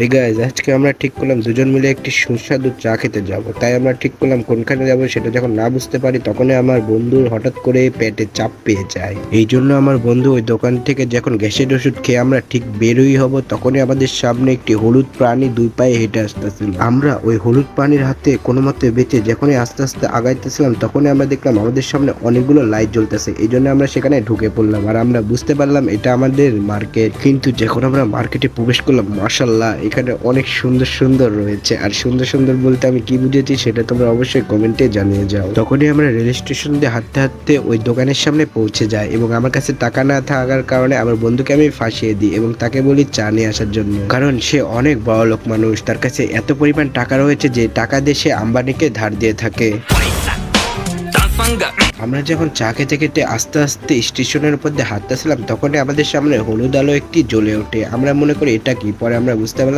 এই গাইজ, আজকে আমরা ঠিক করলাম দুজন মিলে একটি সুস্বাদু চা খেতে যাব। তাই আমরা ঠিক করলাম কোনখানে যাব সেটা যখন না বুঝতে পারি তখনই আমার বন্ধুর হঠাৎ করে পেটে চাপ পেয়ে যায়। এই জন্য আমার বন্ধু ওই দোকান থেকে যখন গ্যাসের ওষুধ খেয়ে আমরা ঠিক বেরোই হব তখনই আমাদের সামনে একটি হলুদ প্রাণী দুই পায়ে হেঁটে আসতেছিল। আমরা ওই হলুদ প্রাণীর হাতে কোনো মতে বেঁচে যখনই আস্তে আস্তে আগাইতেছিলাম তখনই আমরা দেখলাম আমাদের সামনে অনেকগুলো লাইট জ্বলতেছে। এই জন্য আমরা সেখানে ঢুকে পড়লাম আর আমরা বুঝতে পারলাম এটা আমাদের মার্কেট। কিন্তু যখন আমরা মার্কেটে প্রবেশ করলাম, মাশাআল্লাহ এখানে অনেক সুন্দর সুন্দর রয়েছে। আর সুন্দর সুন্দর বলতে আমি কি বুঝেছি সেটা তোমরা অবশ্যই কমেন্টে জানিয়ে যাও। তখনই আমরা রেল স্টেশন দিয়ে হাঁটতে হাঁটতে ওই দোকানের সামনে পৌঁছে যাই এবং আমার কাছে টাকা না থাকার কারণে আমার বন্ধুকে আমি ফাঁসিয়ে দিই এবং তাকে বলি চা নিয়ে আসার জন্য, কারণ সে অনেক বড়লোক মানুষ। তার কাছে এত পরিমাণ টাকা রয়েছে যে টাকা দিয়ে সে আম্বানিকে ধার দিয়ে থাকে। আমরা যখন চা খেতে খেতে আস্তে আস্তে স্টেশনের উপর দিয়ে হাঁটতেছিলাম তখনই আমাদের সামনে হলুদ আলো একটি জ্বলে ওঠে। আমরা মনে করি এটা কি, পরে আমরা বুঝতে পারলাম